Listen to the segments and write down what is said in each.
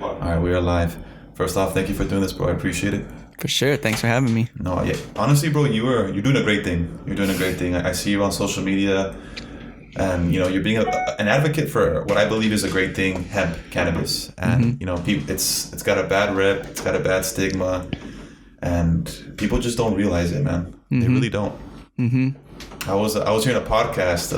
All right, we are live. First off, thank you for doing this, bro. I appreciate it. For sure. Thanks for having me. No, yeah. Honestly, bro, you're doing a great thing. You're doing a great thing. I see you on social media, and you're being an advocate for what I believe is a great thing, hemp cannabis. And people, it's got a bad rep, it's got a bad stigma, and people just don't realize it, man. They really don't. I was hearing a podcast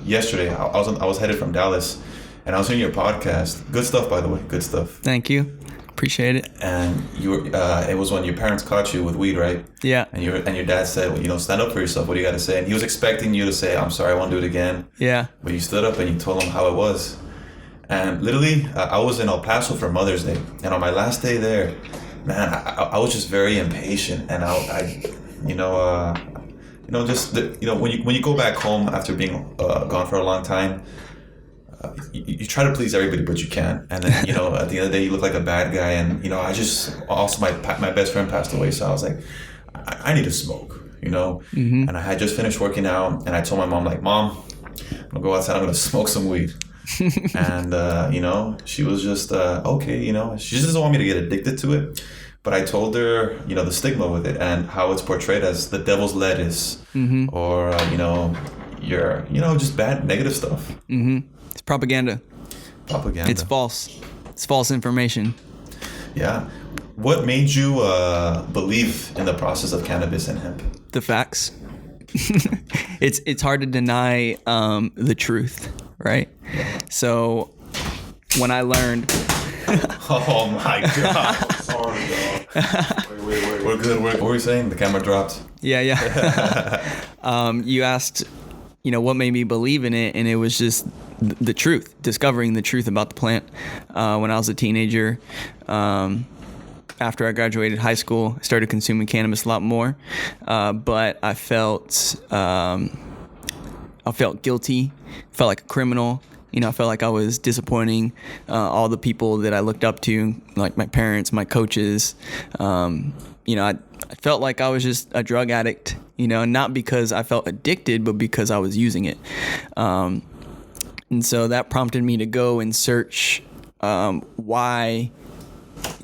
yesterday. I was headed from Dallas, and I was hearing your podcast. Good stuff, by the way. Good stuff. Thank you. Appreciate it. And it was when your parents caught you with weed, right? Yeah. And your dad said, well, stand up for yourself. What do you got to say? And he was expecting you to say, I'm sorry, I won't do it again. Yeah. But you stood up and you told him how it was. And literally, I was in El Paso for Mother's Day, and on my last day there, man, I was just very impatient, and when you go back home after being gone for a long time, you try to please everybody, but you can't. And then, at the end of the day, you look like a bad guy. And, I just, also my best friend passed away. So I was like, I need to smoke, And I had just finished working out, and I told my mom, like, Mom, I'm gonna go outside, I'm gonna smoke some weed. And, she was just, okay, she just doesn't want me to get addicted to it. But I told her, the stigma with it and how it's portrayed as the devil's lettuce or, your, just bad, negative stuff. It's propaganda. It's false. It's false information. Yeah. What made you believe in the process of cannabis and hemp? The facts. It's hard to deny the truth, right? So when I learned... Oh my God. Sorry, dog. Wait. We're good. What were you saying? The camera dropped. Yeah. You asked, what made me believe in it, and it was just the truth, discovering the truth about the plant. When I was a teenager, after I graduated high school, I started consuming cannabis a lot more, but I felt guilty, felt like a criminal. I felt like I was disappointing all the people that I looked up to, like my parents, my coaches. I felt like I was just a drug addict, not because I felt addicted, but because I was using it. And so that prompted me to go and search why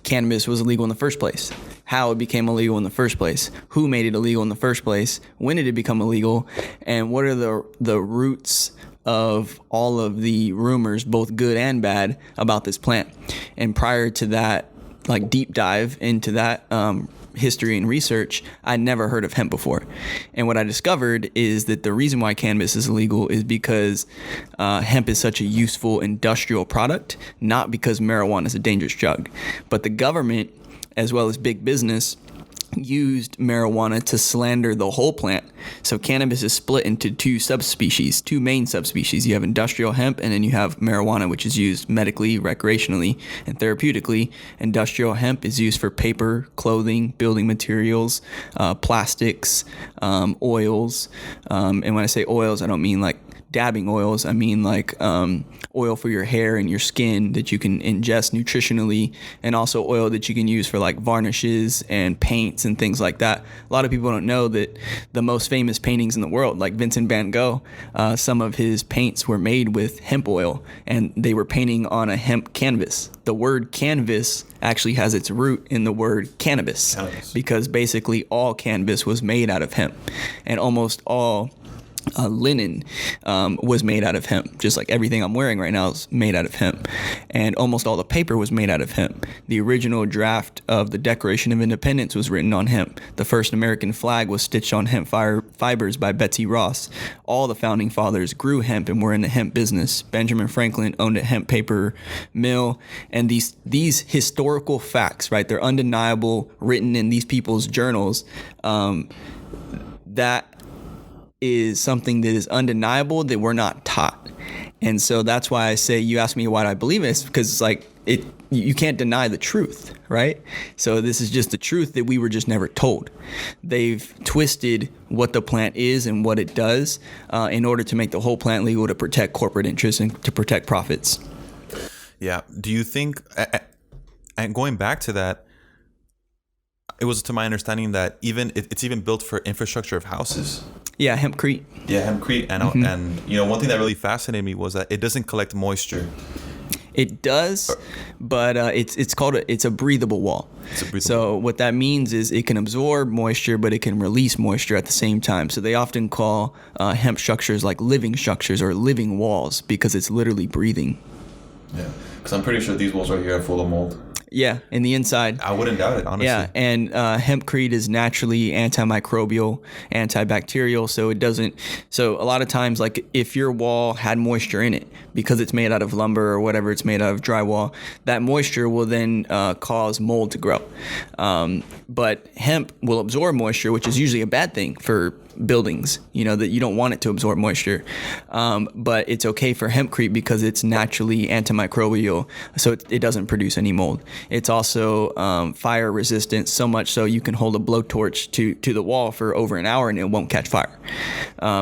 cannabis was illegal in the first place, how it became illegal in the first place, who made it illegal in the first place, when did it become illegal, and what are the roots of all of the rumors, both good and bad, about this plant. And prior to that, like deep dive into that history and research, I'd never heard of hemp before. And what I discovered is that the reason why cannabis is illegal is because hemp is such a useful industrial product, not because marijuana is a dangerous drug. But the government, as well as big business, used marijuana to slander the whole plant. So cannabis is split into two main subspecies. You have industrial hemp, and then you have marijuana, which is used medically, recreationally, and therapeutically. Industrial hemp is used for paper, clothing, building materials, plastics, oils. And when I say oils, I don't mean like dabbing oils. I mean like oil for your hair and your skin that you can ingest nutritionally, and also oil that you can use for like varnishes and paints and things like that. A lot of people don't know that the most famous paintings in the world, like Vincent van Gogh, some of his paints were made with hemp oil, and they were painting on a hemp canvas. The word canvas actually has its root in the word cannabis, because basically all cannabis was made out of hemp, and almost all linen was made out of hemp, just like everything I'm wearing right now is made out of hemp, and almost all the paper was made out of hemp. The original draft of the Declaration of Independence was written on hemp. The first American flag was stitched on hemp fibers by Betsy Ross. All the founding fathers grew hemp and were in the hemp business. Benjamin Franklin owned a hemp paper mill, and these historical facts, right, they're undeniable, written in these people's journals, that is something that is undeniable that we're not taught. And so that's why I say, you ask me why I believe it, because it's like you can't deny the truth, right? So this is just the truth that we were just never told. They've twisted what the plant is and what it does in order to make the whole plant legal to protect corporate interests and to protect profits. Yeah. Do you think, and going back to that, it was to my understanding that it's even built for infrastructure of houses. Yeah, hempcrete. Yeah, hempcrete. And, and one thing that really fascinated me was that it doesn't collect moisture. It does, but it's called it's a breathable wall. So what that means is it can absorb moisture, but it can release moisture at the same time. So they often call hemp structures like living structures or living walls because it's literally breathing. Yeah, because I'm pretty sure these walls right here are full of mold. Yeah, in the inside. I wouldn't doubt it, honestly. Yeah, and hempcrete is naturally antimicrobial, antibacterial, so it doesn't. So a lot of times, like if your wall had moisture in it, because it's made out of lumber or whatever it's made out of, drywall, that moisture will then cause mold to grow. But hemp will absorb moisture, which is usually a bad thing for buildings, that you don't want it to absorb moisture. But it's okay for hempcrete because it's naturally antimicrobial, so it doesn't produce any mold. It's also fire resistant, so much so you can hold a blowtorch to the wall for over an hour and it won't catch fire.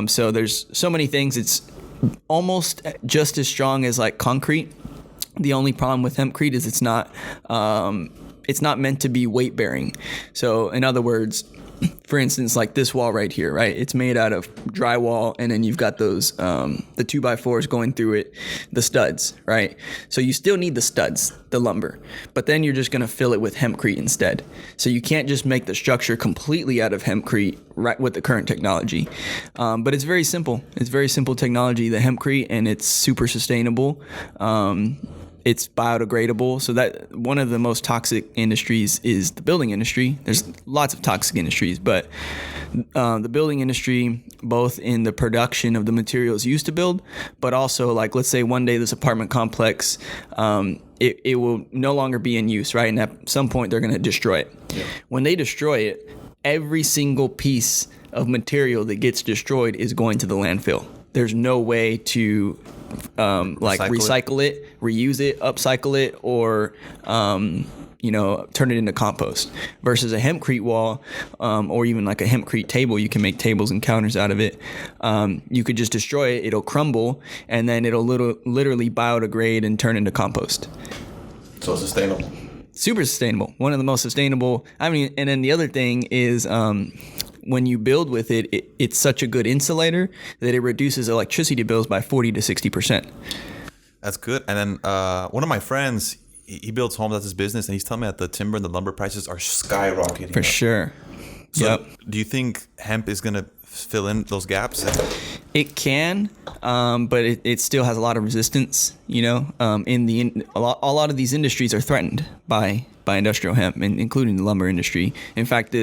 So there's so many things. It's almost just as strong as like concrete. The only problem with hempcrete is it's not meant to be weight bearing. So in other words, for instance, like this wall right here, right? It's made out of drywall, and then you've got those the 2x4s going through it, the studs, right? So you still need the studs, the lumber, but then you're just going to fill it with hempcrete instead. So you can't just make the structure completely out of hempcrete right with the current technology. But it's very simple. It's very simple technology, the hempcrete, and it's super sustainable. It's biodegradable. So that one of the most toxic industries is the building industry. There's lots of toxic industries, but the building industry, both in the production of the materials used to build, but also like, let's say one day this apartment complex, it will no longer be in use, right? And at some point they're going to destroy it. Yeah. When they destroy it, every single piece of material that gets destroyed is going to the landfill. There's no way to recycle it, reuse it, upcycle it, or turn it into compost. Versus a hempcrete wall, or even like a hempcrete table, you can make tables and counters out of it. You could just destroy it; it'll crumble, and then it'll literally biodegrade and turn into compost. So sustainable. Super sustainable. One of the most sustainable. And then the other thing is, when you build with it, it's such a good insulator that it reduces electricity bills by 40 to 60%. That's good. And then one of my friends, he builds homes, that's his business, and he's telling me that the timber and the lumber prices are skyrocketing. For sure. So do you think hemp is going to fill in those gaps? It can, but it still has a lot of resistance. A lot of these industries are threatened by industrial hemp, including the lumber industry. In fact,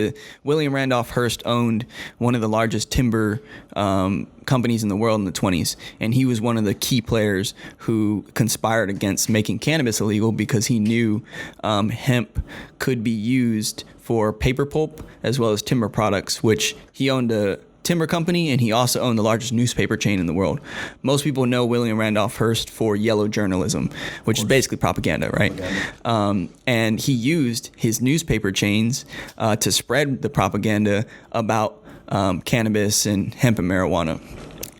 William Randolph Hearst owned one of the largest timber companies in the world in the 1920s, and he was one of the key players who conspired against making cannabis illegal because he knew hemp could be used for paper pulp as well as timber products, which he owned a timber company, and he also owned the largest newspaper chain in the world. Most people know William Randolph Hearst for yellow journalism, which is basically propaganda, right? And he used his newspaper chains to spread the propaganda about cannabis and hemp and marijuana.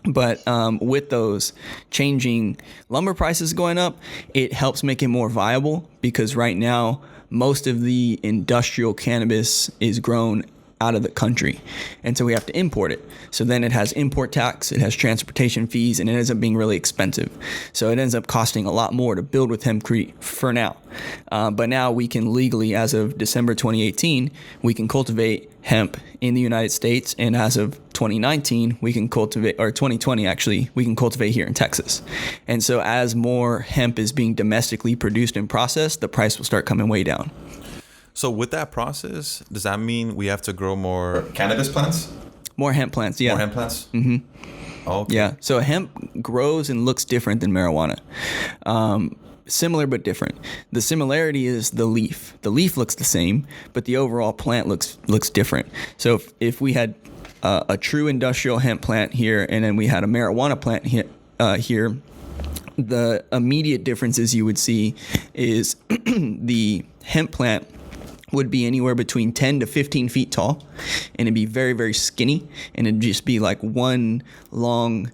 But with those changing lumber prices going up, it helps make it more viable because right now, most of the industrial cannabis is grown out of the country, and so we have to import it. So then it has import tax, it has transportation fees, and it ends up being really expensive. So it ends up costing a lot more to build with hempcrete for now. But now we can legally, as of December 2018, we can cultivate hemp in the United States, and as of 2019, we can cultivate, or 2020 actually, we can cultivate here in Texas. And so as more hemp is being domestically produced and processed, the price will start coming way down. So with that process, does that mean we have to grow more cannabis plants? More hemp plants, yeah. More hemp plants? Mm-hmm. Okay. Yeah. So hemp grows and looks different than marijuana. Similar but different. The similarity is the leaf. The leaf looks the same, but the overall plant looks different. So if we had a true industrial hemp plant here, and then we had a marijuana plant here, the immediate differences you would see is the hemp plant would be anywhere between 10 to 15 feet tall, and it'd be very, very skinny, and it'd just be like one long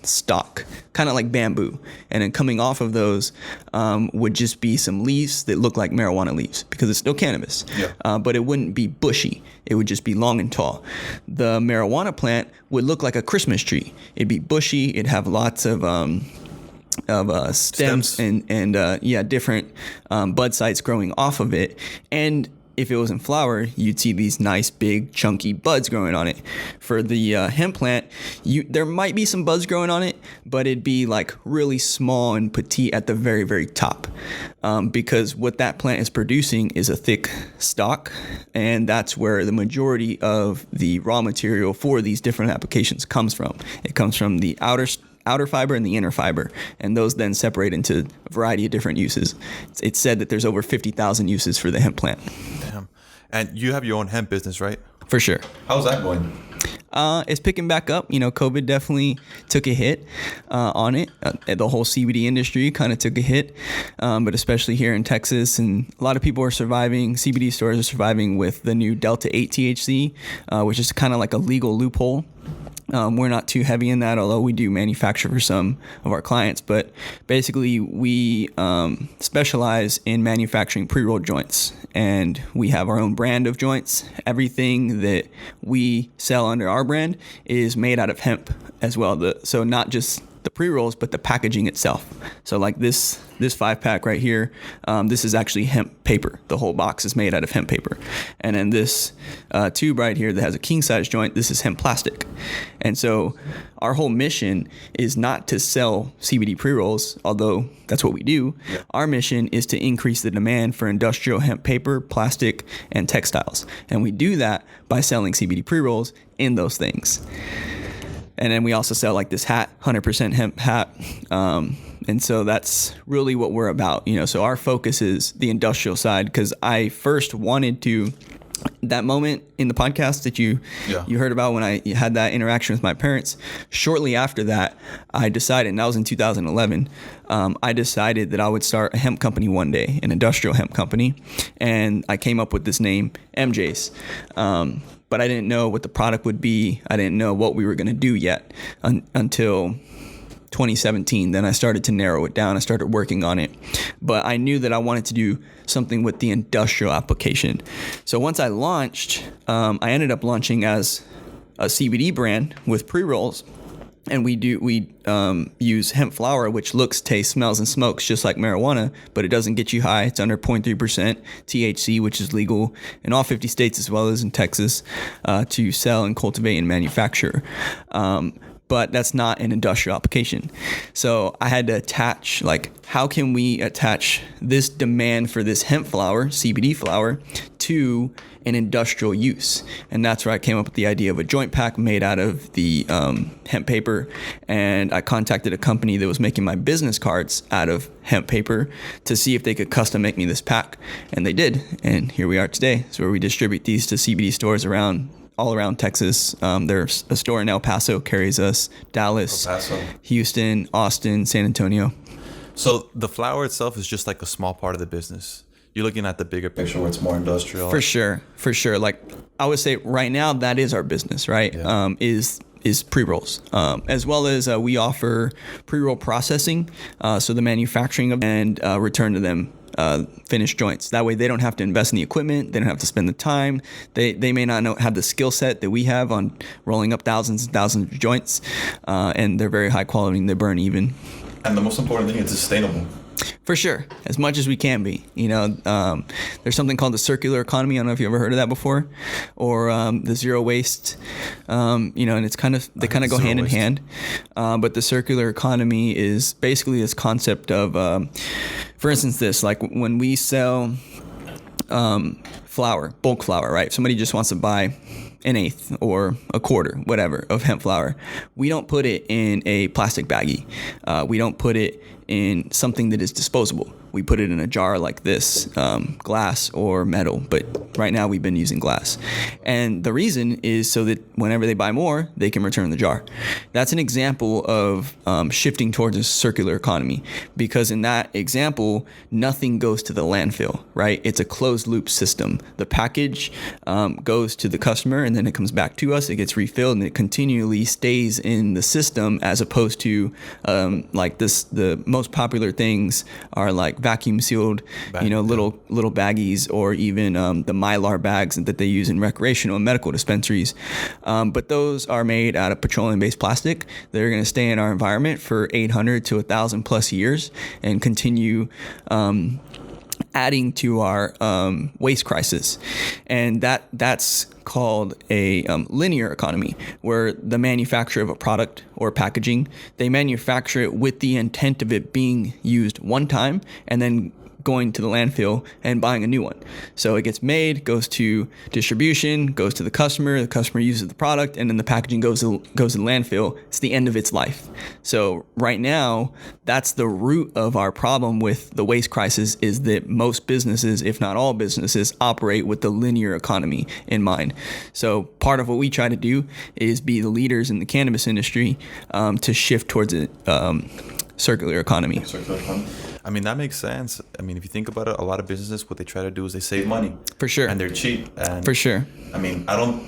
stalk, kind of like bamboo. And then coming off of those would just be some leaves that look like marijuana leaves because it's still cannabis. Yeah. But it wouldn't be bushy. It would just be long and tall. The marijuana plant would look like a Christmas tree. It'd be bushy. It'd have lots of stems and different bud sites growing off of it. And if it was in flower, you'd see these nice big chunky buds growing on it. For the hemp plant, there might be some buds growing on it, but it'd be like really small and petite at the very, very top, because what that plant is producing is a thick stalk, and that's where the majority of the raw material for these different applications comes from. It comes from the outer fiber and the inner fiber, and those then separate into a variety of different uses. It's said that there's over 50,000 uses for the hemp plant. Damn. And you have your own hemp business, right? For sure. How's that going? It's picking back up. COVID definitely took a hit on it. The whole CBD industry kind of took a hit, but especially here in Texas, and a lot of people are surviving. CBD stores are surviving with the new Delta 8 THC, which is kind of like a legal loophole. We're not too heavy in that, although we do manufacture for some of our clients. But basically, we specialize in manufacturing pre-rolled joints, and we have our own brand of joints. Everything that we sell under our brand is made out of hemp as well. So not just the pre-rolls, but the packaging itself. So like this 5-pack right here, this is actually hemp paper. The whole box is made out of hemp paper. And then this tube right here that has a king size joint, this is hemp plastic. And so our whole mission is not to sell CBD pre-rolls, although that's what we do. Yeah. Our mission is to increase the demand for industrial hemp paper, plastic, and textiles. And we do that by selling CBD pre-rolls in those things. And then we also sell like this hat, 100% hemp hat. And so that's really what we're about. So our focus is the industrial side, because I first wanted to, that moment in the podcast that you heard about when I had that interaction with my parents, shortly after that, I decided, and that was in 2011, I decided that I would start a hemp company one day, an industrial hemp company. And I came up with this name, Emjayze. But I didn't know what the product would be. I didn't know what we were going to do yet until 2017. Then I started to narrow it down. I started working on it. But I knew that I wanted to do something with the industrial application. So once I launched, I ended up launching as a CBD brand with pre-rolls. And we use hemp flower, which looks, tastes, smells, and smokes just like marijuana, but it doesn't get you high. It's under 0.3% THC, which is legal in all 50 states as well as in Texas to sell and cultivate and manufacture. But that's not an industrial application. So I had to attach, how can we attach this demand for this hemp flower, CBD flower, to an industrial use? And that's where I came up with the idea of a joint pack made out of the hemp paper. And I contacted a company that was making my business cards out of hemp paper to see if they could custom make me this pack. And they did. And here we are today. So where we distribute these to CBD stores all around Texas. There's a store in El Paso carries us, Dallas, Houston, Austin, San Antonio. So the flower itself is just like a small part of the business. You're looking at the bigger picture where it's more industrial. For sure. Like I would say right now that is our business, right? Yeah. Is pre-rolls, as well as we offer pre-roll processing, so the manufacturing of and return to them finished joints. That way they don't have to invest in the equipment. They don't have to spend the time. They may not have the skill set that we have on rolling up thousands and thousands of joints, and they're very high quality and they burn even. And the most important thing is sustainable. For sure, as much as we can be. There's something called the circular economy. I don't know if you ever heard of that before, or the zero waste. And it's they kind of go hand in hand. But the circular economy is basically this concept of, for instance, this like when we sell flour, bulk flour, right? Somebody just wants to buy an eighth or a quarter, whatever, of hemp flour. We don't put it in a plastic baggie. We don't put it in something that is disposable. We put it in a jar like this, glass or metal, but right now we've been using glass. And the reason is so that whenever they buy more, they can return the jar. That's an example of shifting towards a circular economy, because in that example, nothing goes to the landfill, right? It's a closed loop system. The package goes to the customer and then it comes back to us, it gets refilled, and it continually stays in the system, as opposed to the most popular things are like vacuum sealed, little baggies, or even the Mylar bags that they use in recreational and medical dispensaries. But those are made out of petroleum-based plastic. They're going to stay in our environment for 800 to 1,000 plus years and continue adding to our waste crisis. And that's called a linear economy, where the manufacturer of a product or packaging, they manufacture it with the intent of it being used one time and then going to the landfill and buying a new one. So it gets made, goes to distribution, goes to the customer uses the product, and then the packaging goes to the landfill. It's the end of its life. So right now, that's the root of our problem with the waste crisis, is that most businesses, if not all businesses, operate with the linear economy in mind. So part of what we try to do is be the leaders in the cannabis industry to shift towards a circular economy. I mean, that makes sense. I mean, if you think about it, a lot of businesses, what they try to do is they save money. For sure. And they're cheap. And for sure. I mean, I don't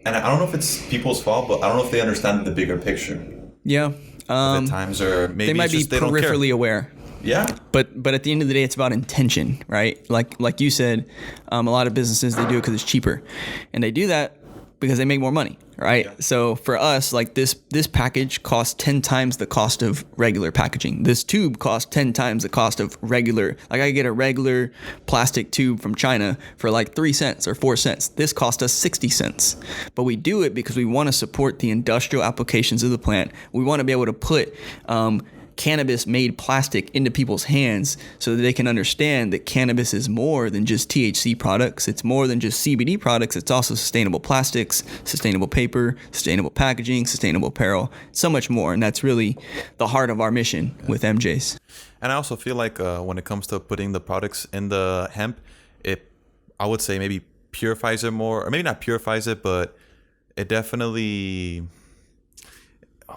know if it's people's fault, but I don't know if they understand the bigger picture. Yeah. The times are maybe they might be peripherally aware. Yeah. But at the end of the day, it's about intention, right? Like you said, a lot of businesses, they do it because it's cheaper, and they do that because they make more money, right? Yeah. So for us, like this package costs 10 times the cost of regular packaging. This tube costs 10 times the cost of regular. Like I get a regular plastic tube from China for like 3 cents or 4 cents. This cost us 60 cents. But we do it because we want to support the industrial applications of the plant. We want to be able to put cannabis made plastic into people's hands so that they can understand that cannabis is more than just THC products. It's more than just CBD products. It's also sustainable plastics, sustainable paper, sustainable packaging, sustainable apparel, so much more. And that's really the heart of our mission with Emjayze. And I also feel like when it comes to putting the products in the hemp, I would say maybe purifies it more, or maybe not purifies it, but it definitely...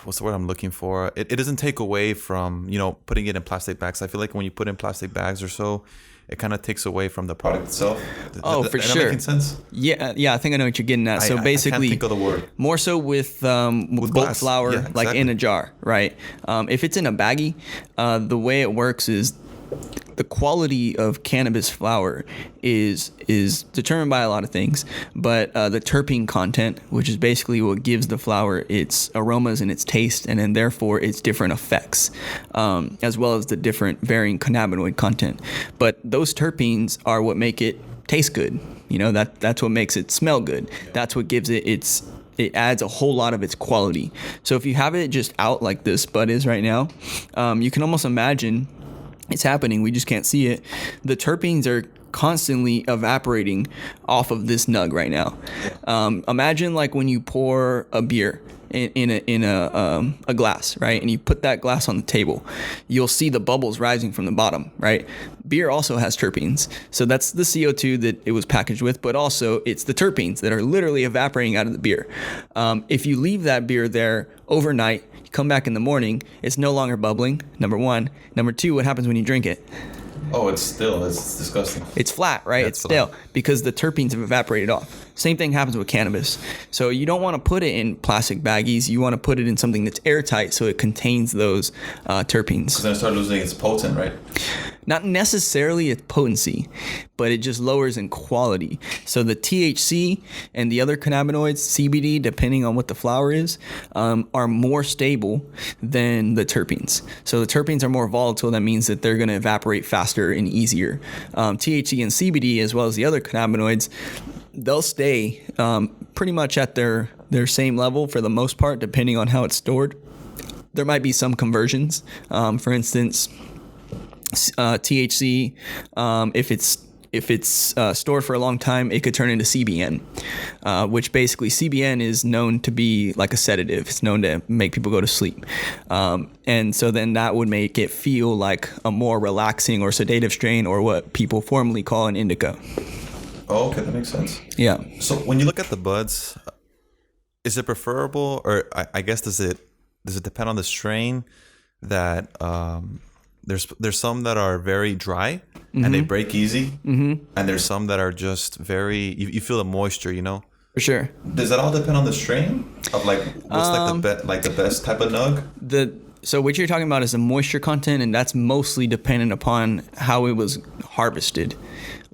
what's the word I'm looking for? It doesn't take away from, putting it in plastic bags. I feel like when you put in plastic bags or so, it kind of takes away from the product itself. For sure. That making sense? Yeah, I think I know what you're getting at. So basically, I can't think of the word. More so with bulk flower, exactly. Like in a jar, right? If it's in a baggie, the way it works is the quality of cannabis flower is determined by a lot of things, but the terpene content, which is basically what gives the flower its aromas and its taste, and then therefore its different effects, as well as the different varying cannabinoid content. But those terpenes are what make it taste good. That's what makes it smell good. That's what gives it it adds a whole lot of its quality. So if you have it just out like this bud is right now, you can almost imagine it's happening. We just can't see it. The terpenes are constantly evaporating off of this nug right now. Imagine like when you pour a beer in a glass, right? And you put that glass on the table, you'll see the bubbles rising from the bottom, right? Beer also has terpenes. So that's the CO2 that it was packaged with, but also it's the terpenes that are literally evaporating out of the beer. If you leave that beer there overnight, come back in the morning, it's no longer bubbling, number one. Number two, what happens when you drink it? Oh, it's disgusting. It's flat, right? It's stale because the terpenes have evaporated off. Same thing happens with cannabis. So you don't want to put it in plastic baggies. You want to put it in something that's airtight so it contains those terpenes. Because then it starts losing its potent, right? Not necessarily its potency, but it just lowers in quality. So the THC and the other cannabinoids, CBD, depending on what the flower is, are more stable than the terpenes. So the terpenes are more volatile. That means that they're going to evaporate faster and easier. THC and CBD, as well as the other cannabinoids, they'll stay pretty much at their same level for the most part, depending on how it's stored. There might be some conversions. For instance, THC, if it's stored for a long time, it could turn into CBN, which basically CBN is known to be like a sedative. It's known to make people go to sleep. And so then that would make it feel like a more relaxing or sedative strain, or what people formally call an indica. Oh, okay, that makes sense. Yeah. So when you look at the buds, is it preferable, or I guess does it depend on the strain that there's some that are very dry and they break easy, and there's some that are just very you feel the moisture, For sure. Does that all depend on the strain of what's the best type of nug? So what you're talking about is the moisture content, and that's mostly dependent upon how it was harvested.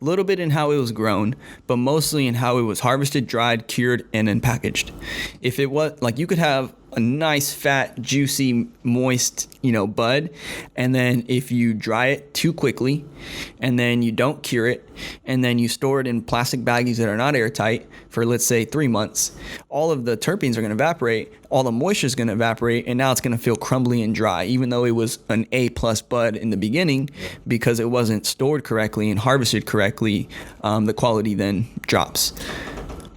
A little bit in how it was grown, but mostly in how it was harvested, dried, cured, and then packaged. If it was like, you could have a nice, fat, juicy, moist, bud, and then if you dry it too quickly, and then you don't cure it, and then you store it in plastic baggies that are not airtight for, let's say, 3 months, all of the terpenes are going to evaporate, all the moisture is going to evaporate, and now it's going to feel crumbly and dry, even though it was an A+ bud in the beginning, because it wasn't stored correctly and harvested correctly. The quality then drops.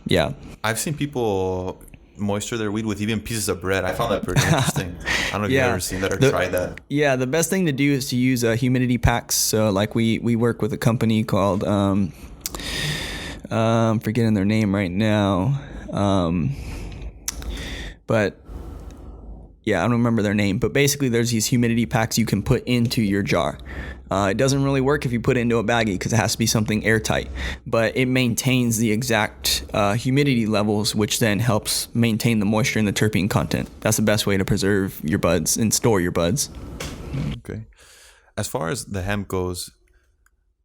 Yeah. I've seen people moisture their weed with even pieces of bread. I found that pretty interesting. I don't know if you've ever seen that or tried that. Yeah, the best thing to do is to use humidity packs. So like we work with a company called I'm forgetting their name right now. But yeah, I don't remember their name. But basically there's these humidity packs you can put into your jar. It doesn't really work if you put it into a baggie because it has to be something airtight, but it maintains the exact humidity levels, which then helps maintain the moisture and the terpene content. That's the best way to preserve your buds and store your buds. Okay. As far as the hemp goes,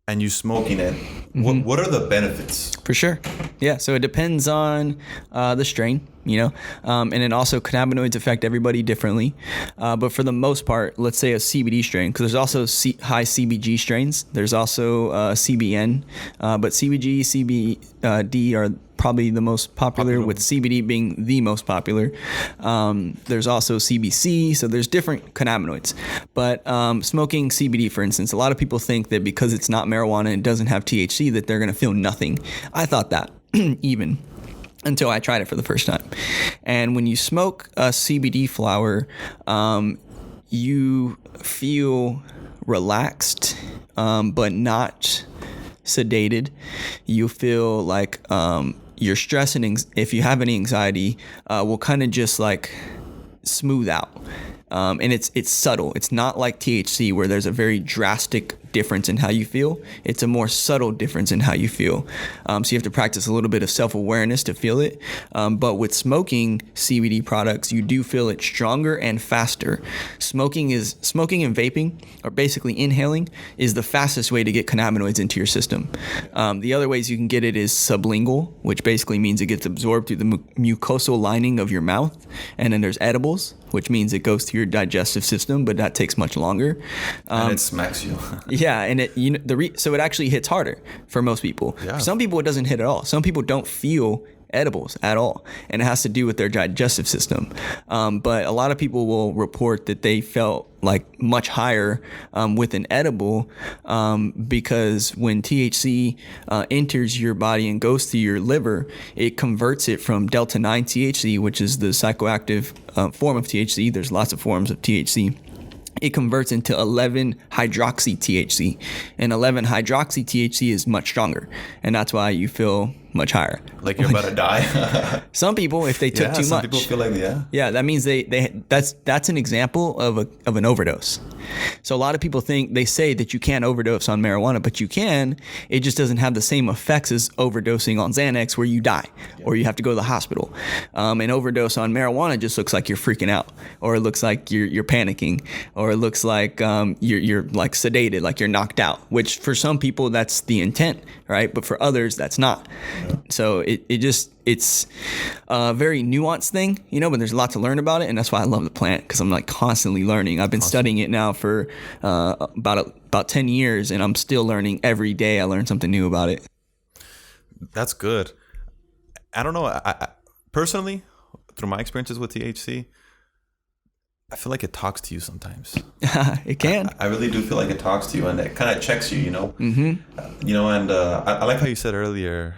and you smoking it, what are the benefits? For sure. Yeah. So it depends on the strain, and then also cannabinoids affect everybody differently. But for the most part, let's say a CBD strain, because there's also high CBG strains. There's also CBN, but CBG, CBD are probably the most popular, with CBD being the most popular. There's also CBC, so there's different cannabinoids. But smoking CBD, for instance, a lot of people think that because it's not marijuana and it doesn't have THC that they're going to feel nothing. I thought that even until I tried it for the first time. And when you smoke a CBD flower, you feel relaxed, but not sedated. You feel like your stress and if you have any anxiety, will kind of just like smooth out. And it's subtle. It's not like THC where there's a very drastic difference in how you feel. It's a more subtle difference in how you feel. So you have to practice a little bit of self-awareness to feel it. But with smoking CBD products, you do feel it stronger and faster. Smoking and vaping, or basically inhaling, is the fastest way to get cannabinoids into your system. The other ways you can get it is sublingual, which basically means it gets absorbed through the mucosal lining of your mouth. And then there's edibles, which means it goes through your digestive system, but that takes much longer. And it smacks you. Yeah, and so it actually hits harder for most people. Yeah. For some people, it doesn't hit at all. Some people don't feel edibles at all, and it has to do with their digestive system. But a lot of people will report that they felt like much higher with an edible, because when THC enters your body and goes through your liver, it converts it from delta-9 THC, which is the psychoactive form of THC. There's lots of forms of THC. It converts into 11-hydroxy THC, and 11-hydroxy-THC is much stronger, and that's why you feel much higher. Like you're about to die. Some people, if they took too much. Some people feel like, Yeah, that means that's an example of an overdose. So a lot of people they say that you can't overdose on marijuana, but you can. It just doesn't have the same effects as overdosing on Xanax, where you die or you have to go to the hospital. An overdose on marijuana just looks like you're freaking out, or it looks like you're panicking, or it looks like you're like sedated, like you're knocked out. Which for some people that's the intent, right? But for others that's not. So it's a very nuanced thing, but there's a lot to learn about it, and that's why I love the plant, because I'm like constantly learning. I've been studying it now for about 10 years, and I'm still learning every day. I learn something new about it. That's good. I don't know. I personally, through my experiences with THC, I feel like it talks to you sometimes. It can. I really do feel like it talks to you, and it kind of checks you, Mm-hmm. And I like how you said earlier,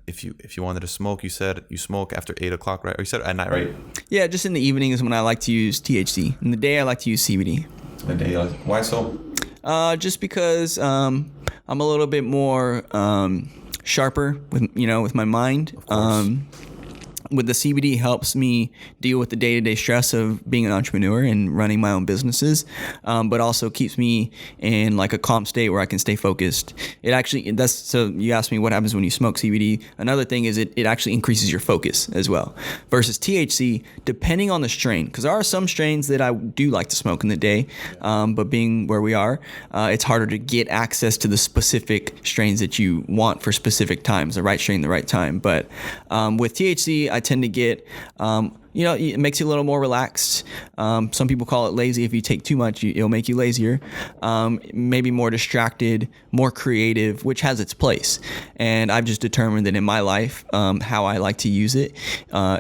if you wanted to smoke, you said you smoke after 8 o'clock, right? Or you said at night, right? Yeah, just in the evening is when I like to use THC. In the day, I like to use CBD. The day, why so? Just because I'm a little bit more sharper with my mind. Of course. with the CBD helps me deal with the day-to-day stress of being an entrepreneur and running my own businesses, but also keeps me in like a calm state where I can stay focused. So you asked me what happens when you smoke CBD. Another thing is it actually increases your focus as well versus THC, depending on the strain, because there are some strains that I do like to smoke in the day, but being where we are, it's harder to get access to the specific strains that you want for specific times, the right strain, the right time. But with THC, I tend to get, it makes you a little more relaxed. Some people call it lazy. If you take too much, it'll make you lazier. Maybe more distracted, more creative, which has its place. And I've just determined that in my life, how I like to use it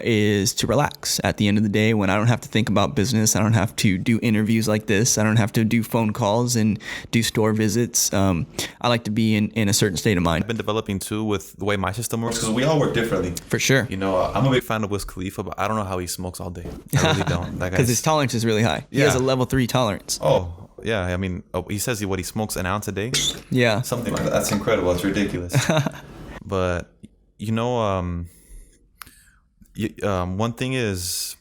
is to relax. At the end of the day, when I don't have to think about business, I don't have to do interviews like this, I don't have to do phone calls and do store visits. I like to be in a certain state of mind. I've been developing too with the way my system works. Because we all work differently. For sure. I'm a big fan of Wiz Khalifa, but I don't know how he smokes all day. I really don't. Because his tolerance is really high. He has a level 3 tolerance. Oh, yeah. I mean, he says he smokes an ounce a day. Yeah. Something like that. That's incredible. It's ridiculous. But, one thing is,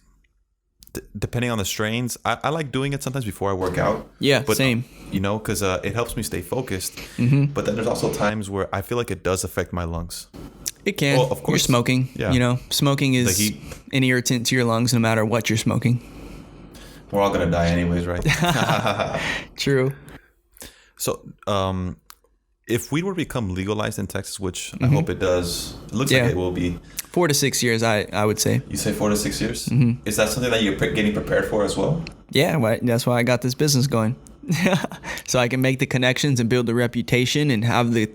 depending on the strains, I like doing it sometimes before I work out. Yeah, but, same. Because it helps me stay focused. Mm-hmm. But then there's also times where I feel like it does affect my lungs. It can. Well, of course. You're smoking. Yeah. Smoking is an irritant to your lungs no matter what you're smoking. We're all going to die anyways, right? True. So, if weed were to become legalized in Texas, which I hope it does, it looks like it will be. 4 to 6 years, I would say. You say 4 to 6 years? Mm-hmm. Is that something that you're getting prepared for as well? Yeah, that's why I got this business going. So I can make the connections and build the reputation and have the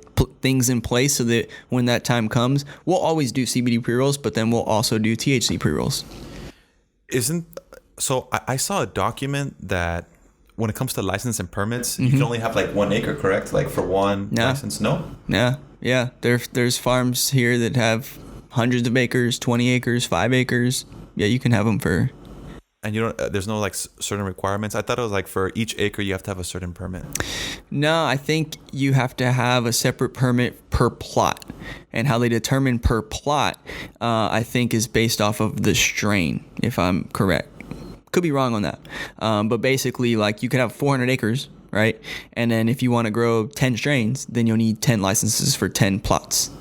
things in place so that when that time comes, we'll always do CBD pre-rolls, but then we'll also do THC pre-rolls. So I saw a document that when it comes to license and permits, you can only have like 1 acre, correct? Like for one license? No? Yeah. There's farms here that have hundreds of acres, 20 acres, 5 acres. Yeah, you can have them for... And there's no like certain requirements. I thought it was like for each acre you have to have a certain permit. No, I think you have to have a separate permit per plot, and how they determine per plot, I think, is based off of the strain, if I'm correct. Could be wrong on that, but basically, like you could have 400 acres, right? And then if you want to grow 10 strains, then you'll need 10 licenses for 10 plots.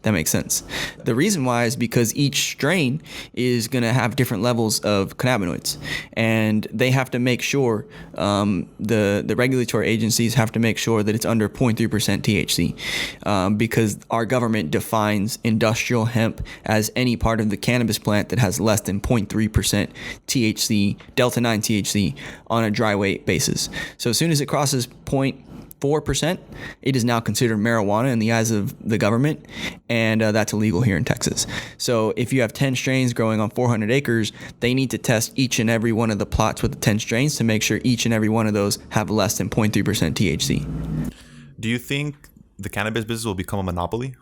That makes sense. The reason why is because each strain is going to have different levels of cannabinoids, and they have to make sure, the regulatory agencies have to make sure that it's under 0.3% THC, because our government defines industrial hemp as any part of the cannabis plant that has less than 0.3% THC, Delta 9 THC on a dry weight basis. So as soon as it crosses 0.4%, it is now considered marijuana in the eyes of the government, and that's illegal here in Texas. So if you have 10 strains growing on 400 acres, they need to test each and every one of the plots with the 10 strains to make sure each and every one of those have less than 0.3% THC. Do you think the cannabis business will become a monopoly?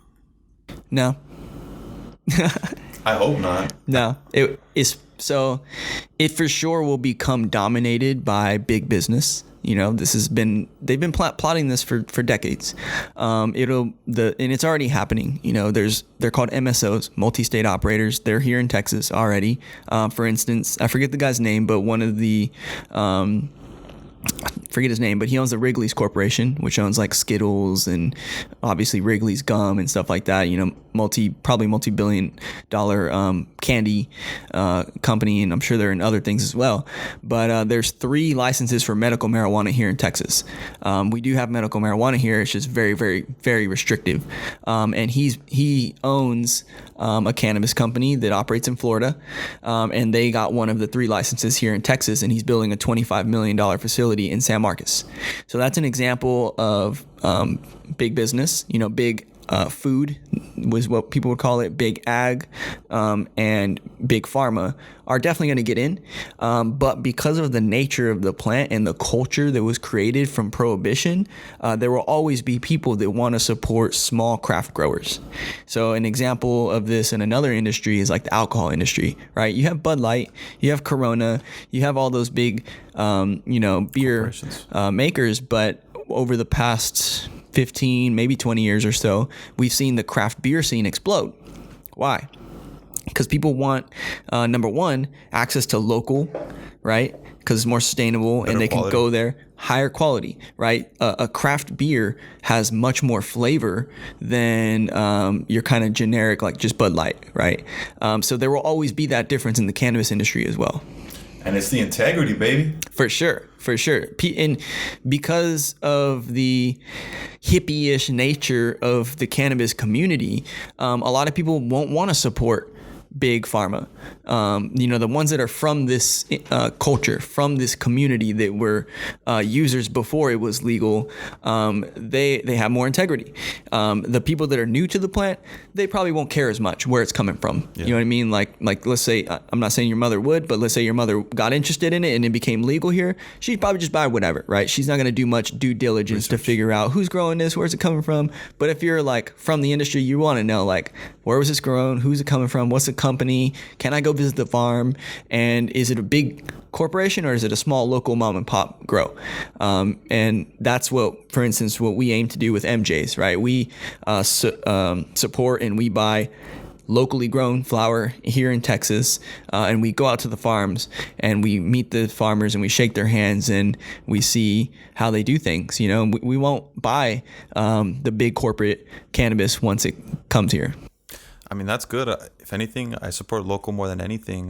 No. I hope not. No. It for sure will become dominated by big business. They've been plotting this for decades. And it's already happening. They're called MSOs, multi-state operators. They're here in Texas already. For instance, I forget the guy's name, but one of the, forget his name, but he owns the Wrigley's Corporation, which owns like Skittles and obviously Wrigley's gum and stuff like that. Probably multi-billion-dollar candy company, and I'm sure they're in other things as well. But there's 3 licenses for medical marijuana here in Texas. We do have medical marijuana here. It's just very, very, very restrictive. And he owns a cannabis company that operates in Florida, and they got one of the 3 licenses here in Texas, and he's building a $25 million facility in San Marcos. So that's an example of big business, big food was what people would call it, big ag, and big pharma are definitely going to get in. But because of the nature of the plant and the culture that was created from prohibition, there will always be people that want to support small craft growers. So an example of this in another industry is like the alcohol industry, right? You have Bud Light, you have Corona, you have all those big, beer makers, but over the past 15, maybe 20 years or so, we've seen the craft beer scene explode. Why? because people want, number one, access to local, right? Because it's more sustainable and they can go there. Higher quality, right? A craft beer has much more flavor than your kind of generic, like just Bud Light, right? So there will always be that difference in the cannabis industry as well. And it's the integrity, baby. For sure. And because of the hippie-ish nature of the cannabis community, a lot of people won't want to support big pharma. The ones that are from this culture, from this community that were users before it was legal, they have more integrity. The people that are new to the plant, they probably won't care as much where it's coming from. Yeah. You know what I mean? Like let's say, I'm not saying your mother would, but let's say your mother got interested in it and it became legal here. She'd probably just buy whatever, right? She's not going to do much due diligence to figure out who's growing this, where's it coming from. But if you're like from the industry, you want to know like, where was this grown? Who's it coming from? What's the company? Can I go visit the farm? And is it a big corporation or is it a small local mom and pop grow? And that's what, for instance, what we aim to do with Emjayze, right? We support and we buy locally grown flower here in Texas, and we go out to the farms and we meet the farmers and we shake their hands and we see how they do things. We won't buy the big corporate cannabis once it comes here. I mean, that's good. If anything, I support local more than anything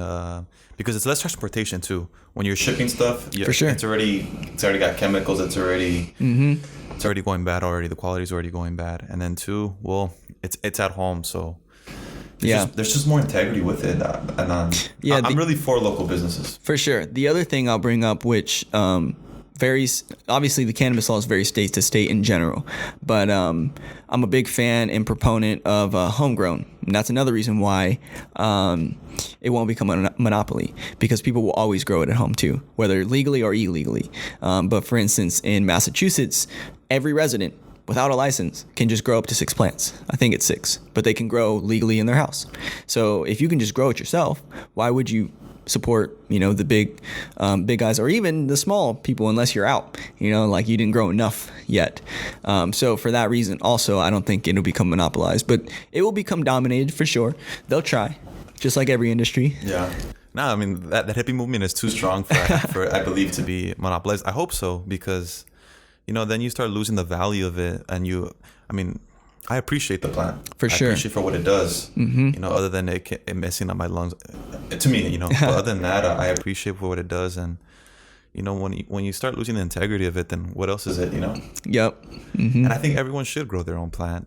because it's less transportation too. When you're shipping stuff, for sure, it's already got chemicals. It's already going bad already. The quality's already going bad. And then two, well, it's at home, so there's just more integrity with it. And I'm really for local businesses. For sure. The other thing I'll bring up, which varies, obviously the cannabis law is very state to state in general, but I'm a big fan and proponent of homegrown. And that's another reason why it won't become a monopoly, because people will always grow it at home too, whether legally or illegally. But for instance, in Massachusetts, every resident without a license can just grow up to 6 plants. I think it's 6, but they can grow legally in their house. So if you can just grow it yourself, why would you support, the big guys or even the small people unless you're out, like you didn't grow enough yet. So for that reason, also, I don't think it'll become monopolized, but it will become dominated for sure. They'll try, just like every industry. Yeah. No, I mean, that hippie movement is too strong for I believe, to be monopolized. I hope so, because, then you start losing the value of it. And I appreciate the plant. For sure. I appreciate for what it does, other than it messing up my lungs. To me, but other than that, I appreciate for what it does. And, when you start losing the integrity of it, then what else is it, Yep. Mm-hmm. And I think everyone should grow their own plant.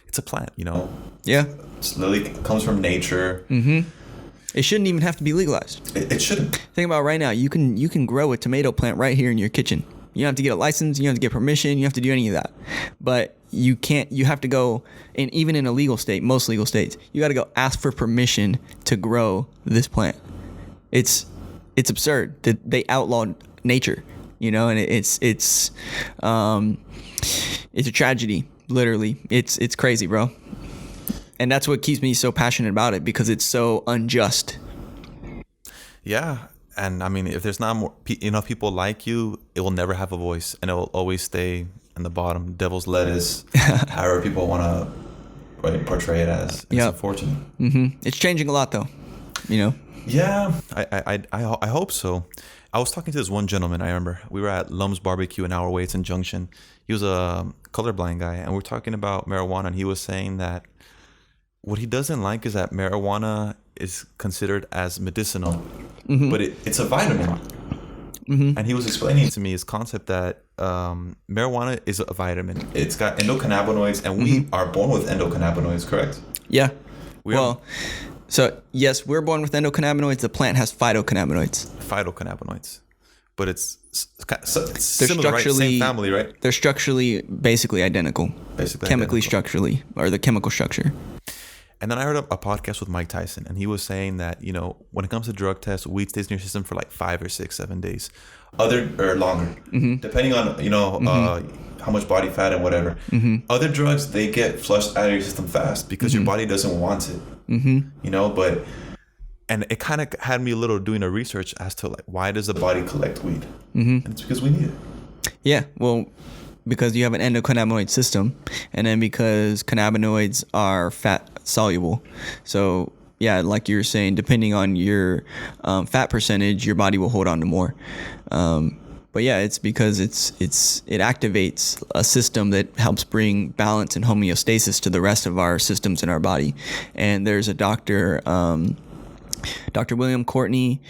It's a plant, Yeah. It literally comes from nature. Mm-hmm. It shouldn't even have to be legalized. It shouldn't. Think about it right now. You can grow a tomato plant right here in your kitchen. You don't have to get a license. You don't have to get permission. You don't have to do any of that. But you have to go, and even in a legal state, most legal states, you got to go ask for permission to grow this plant. It's absurd that they outlawed nature, and it's a tragedy. Literally, it's crazy, bro. And that's what keeps me so passionate about it, because it's so unjust. Yeah. And I mean, if there's not more enough people like you, it will never have a voice, and it will always stay in the bottom, devil's lettuce, however people want to portray it as. It's unfortunate. Mm-hmm. It's changing a lot, though. Yeah, I hope so. I was talking to this one gentleman. I remember we were at Lum's Barbecue in Our Way in Junction. He was a colorblind guy, and we're talking about marijuana, and he was saying that what he doesn't like is that marijuana is considered as medicinal, but it's a vitamin. Mm-hmm. And he was explaining to me his concept that marijuana is a vitamin. It's got endocannabinoids, and we are born with endocannabinoids, correct? Yeah. So yes, we're born with endocannabinoids. The plant has phytocannabinoids. But it's similar, right? Same family, right? They're structurally basically identical. Chemically, structurally, or the chemical structure. And then I heard a podcast with Mike Tyson, and he was saying that, when it comes to drug tests, weed stays in your system for like 5 or 6, 7 days. Other or longer, depending on, how much body fat and whatever. Other drugs, they get flushed out of your system fast because your body doesn't want it. And it kind of had me a little doing a research as to like, why does the body collect weed? And it's because we need it. Yeah, well, because you have an endocannabinoid system, and then because cannabinoids are fat soluble. So yeah, like you were saying, depending on your fat percentage, your body will hold on to more. But yeah, it's because it activates a system that helps bring balance and homeostasis to the rest of our systems in our body. And there's a doctor, Dr. William Courtney.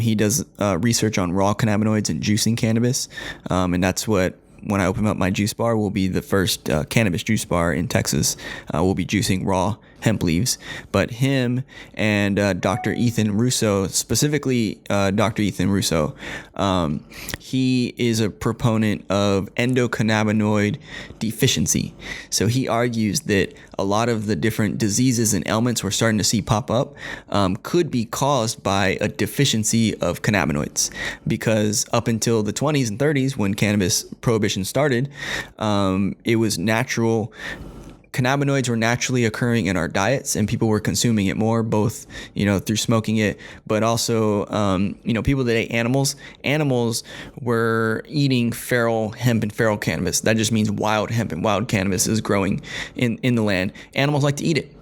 He does research on raw cannabinoids and juicing cannabis, and that's what. When I open up my juice bar, will be the first cannabis juice bar in Texas. We'll be juicing raw hemp leaves. But him and Dr. Ethan Russo, specifically Dr. Ethan Russo, he is a proponent of endocannabinoid deficiency. So he argues that a lot of the different diseases and ailments we're starting to see pop up could be caused by a deficiency of cannabinoids. Because up until the 20s and 30s, when cannabis prohibition started, it was natural. Cannabinoids were naturally occurring in our diets, and people were consuming it more, both, through smoking it, but also, people that ate animals. Animals were eating feral hemp and feral cannabis. That just means wild hemp and wild cannabis is growing in the land. Animals like to eat it.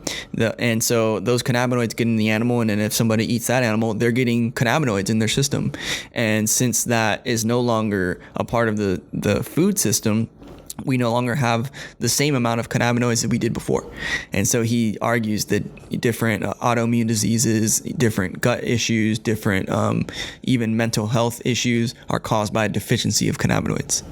And so those cannabinoids get in the animal, and then if somebody eats that animal, they're getting cannabinoids in their system. And since that is no longer a part of the food system, we no longer have the same amount of cannabinoids that we did before. And so he argues that different autoimmune diseases, different gut issues, different even mental health issues are caused by a deficiency of cannabinoids.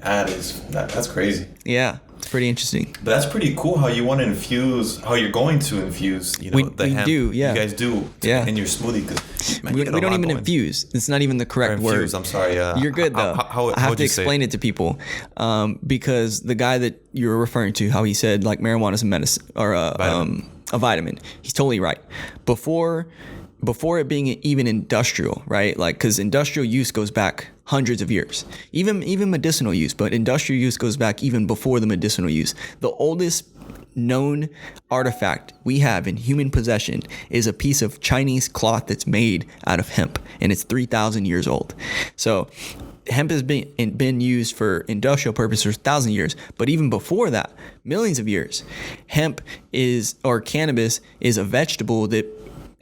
That's crazy. Yeah. It's pretty interesting. But that's pretty cool how you want to infuse, how you're going to infuse, the hemp. do, yeah. You guys do in your smoothie. We don't even infuse. It's not even the correct word. I'm sorry. You're good, though. I have to explain it to people because the guy that you're referring to, how he said like marijuana is a medicine or a vitamin, he's totally right. Before it being even industrial, right? Like, because industrial use goes back hundreds of years, even medicinal use, but industrial use goes back even before the medicinal use. The oldest known artifact we have in human possession is a piece of Chinese cloth that's made out of hemp, and it's 3,000 years old. So hemp has been used for industrial purposes for 1,000 years, but even before that, millions of years, cannabis is a vegetable that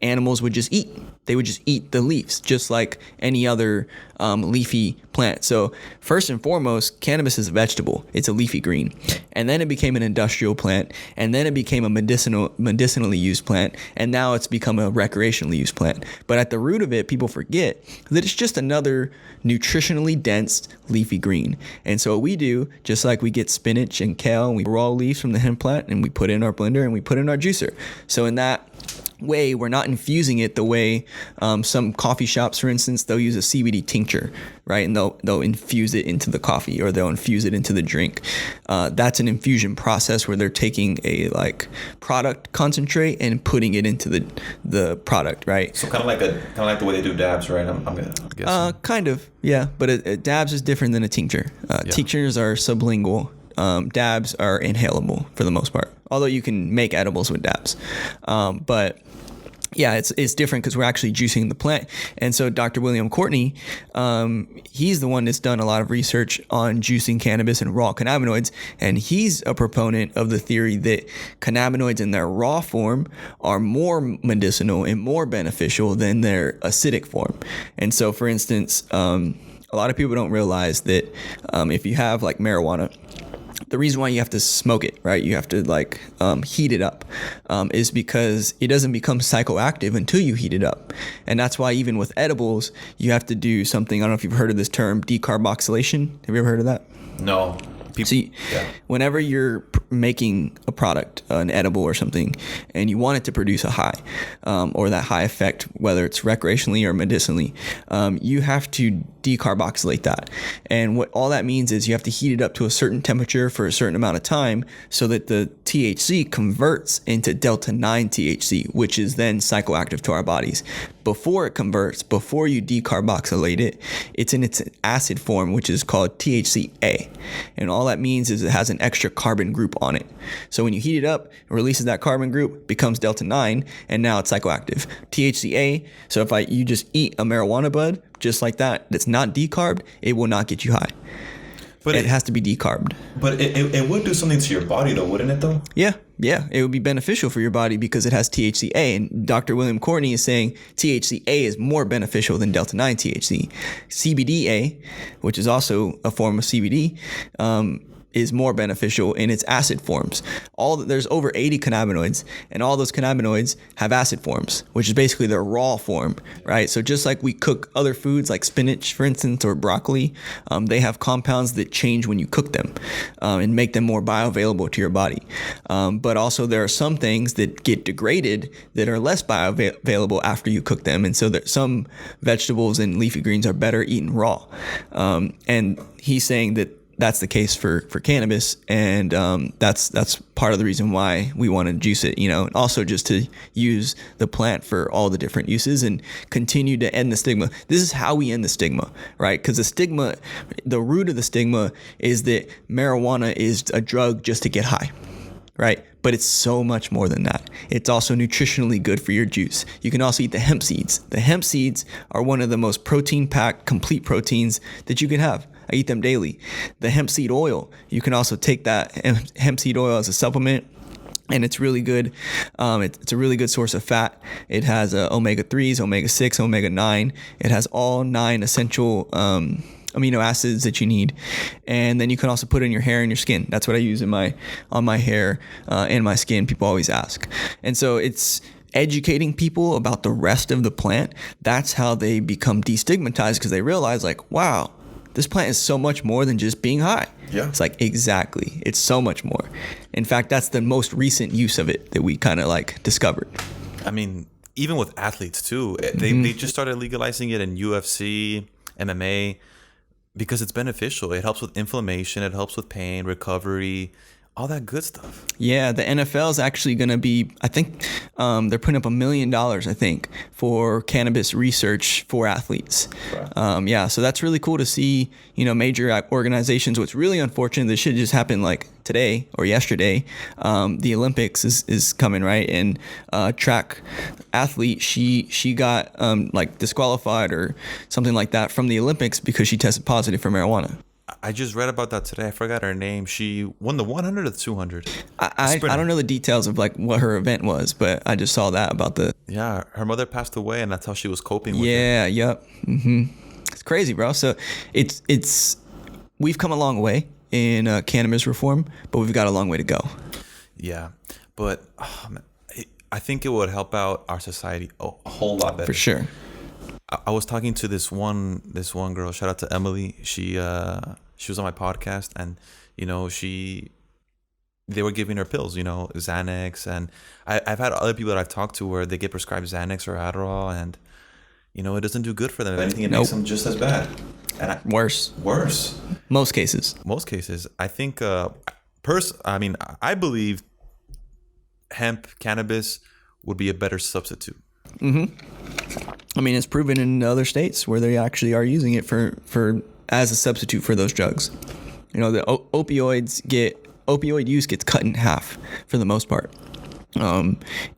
animals would just eat. They would just eat the leaves, just like any other leafy plant. So first and foremost, cannabis is a vegetable. It's a leafy green. And then it became an industrial plant. And then it became a medicinally used plant. And now it's become a recreationally used plant. But at the root of it, people forget that it's just another nutritionally dense leafy green. And so what we do, just like we get spinach and kale, and we raw leaves from the hemp plant, and we put it in our blender and we put it in our juicer. So in that way, we're not infusing it the way some coffee shops, for instance, they'll use a CBD tincture, right? And they'll infuse it into the coffee, or they'll infuse it into the drink. That's an infusion process where they're taking a product concentrate and putting it into the product, right? So kind of like the way they do dabs, right? I'm guessing. Kind of, yeah. But dabs is different than a tincture. Tinctures are sublingual. Dabs are inhalable for the most part, although you can make edibles with dabs. But yeah, it's different because we're actually juicing the plant. And so Dr. William Courtney, he's the one that's done a lot of research on juicing cannabis and raw cannabinoids. And he's a proponent of the theory that cannabinoids in their raw form are more medicinal and more beneficial than their acidic form. And so, for instance, a lot of people don't realize that if you have like marijuana, the reason why you have to smoke it, right? You have to heat it up, is because it doesn't become psychoactive until you heat it up. And that's why even with edibles, you have to do something. I don't know if you've heard of this term, decarboxylation. Have you ever heard of that? No. Whenever you're making a product, an edible or something, and you want it to produce a high, or that high effect, whether it's recreationally or medicinally, you have to decarboxylate that. And what all that means is you have to heat it up to a certain temperature for a certain amount of time so that the THC converts into delta 9 THC, which is then psychoactive to our bodies. Before it converts, before you decarboxylate it, it's in its acid form, which is called THCA. And all that means is it has an extra carbon group on it. So when you heat it up, it releases that carbon group, becomes delta 9, and now it's psychoactive. THCA, so if you just eat a marijuana bud, just like that, that's not decarbed, it will not get you high. But it has to be decarbed. But it would do something to your body, though, wouldn't it, though? Yeah, it would be beneficial for your body because it has THCA, and Dr. William Courtney is saying THCA is more beneficial than delta-9 THC. CBDA, which is also a form of CBD, is more beneficial in its acid forms. There's over 80 cannabinoids, and all those cannabinoids have acid forms, which is basically their raw form, right? So just like we cook other foods like spinach, for instance, or broccoli, they have compounds that change when you cook them and make them more bioavailable to your body. But also there are some things that get degraded that are less bioavailable after you cook them. And so some vegetables and leafy greens are better eaten raw. And he's saying that that's the case for cannabis, and that's part of the reason why we want to juice it, and also just to use the plant for all the different uses and continue to end the stigma. This is how we end the stigma, right? Because the root of the stigma is that marijuana is a drug just to get high, right? But it's so much more than that. It's also nutritionally good for your juice. You can also eat the hemp seeds. The hemp seeds are one of the most protein-packed, complete proteins that you can have. I eat them daily. The hemp seed oil, you can also take that hemp seed oil as a supplement, and it's really good. It's a really good source of fat. It has omega-3s, omega-6, omega-9. It has all 9 essential amino acids that you need, and then you can also put it in your hair and your skin. That's what I use on my hair and my skin. People always ask, and so it's educating people about the rest of the plant. That's how they become destigmatized, because they realize, like, wow, this plant is so much more than just being high. Yeah. It's like, exactly. It's so much more. In fact, that's the most recent use of it that we kind of like discovered. I mean, even with athletes too, they just started legalizing it in UFC, MMA, because it's beneficial. It helps with inflammation. It helps with pain, recovery, all that good stuff. Yeah, the NFL is actually going to be, I think they're putting up $1 million, I think, for cannabis research for athletes. Wow. So that's really cool to see, major organizations. What's really unfortunate, this should just happen like today or yesterday. The Olympics is coming, right? And track athlete, she got like disqualified or something like that from the Olympics because she tested positive for marijuana. I just read about that today. I forgot her name. She won the 100 or the 200. I don't know the details of like what her event was, but I just saw that about her mother passed away, and that's how she was coping with it. Yep. It's crazy, bro. So it's we've come a long way in cannabis reform, but we've got a long way to go. Yeah, but I think it would help out our society a whole lot better. For sure. I was talking to this one girl. Shout out to Emily. She was on my podcast, and they were giving her pills, Xanax, and I've had other people that I've talked to where they get prescribed Xanax or Adderall, and it doesn't do good for them. If anything, it makes them just as bad. And Worse. Most cases. I think I believe hemp cannabis would be a better substitute. I mean, it's proven in other states where they actually are using it for as a substitute for those drugs. The opioid use gets cut in half for the most part.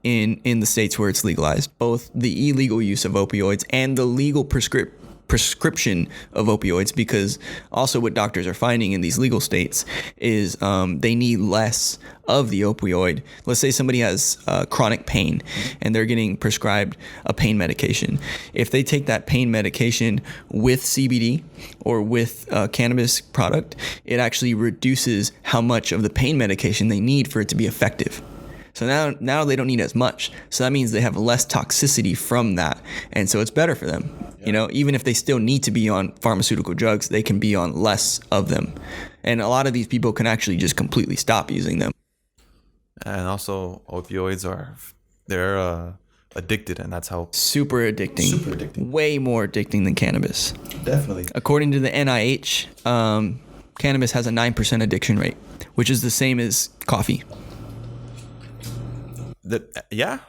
In the states where it's legalized, both the illegal use of opioids and the legal prescription of opioids, because also what doctors are finding in these legal states is they need less of the opioid. Let's say somebody has chronic pain and they're getting prescribed a pain medication. If they take that pain medication with CBD or with a cannabis product, it actually reduces how much of the pain medication they need for it to be effective. So now they don't need as much. So that means they have less toxicity from that. And so it's better for them. Even if they still need to be on pharmaceutical drugs, they can be on less of them. And a lot of these people can actually just completely stop using them. And also opioids they're addicted, and that's how... Super addicting. Way more addicting than cannabis. Definitely. According to the NIH, cannabis has a 9% addiction rate, which is the same as coffee. Yeah.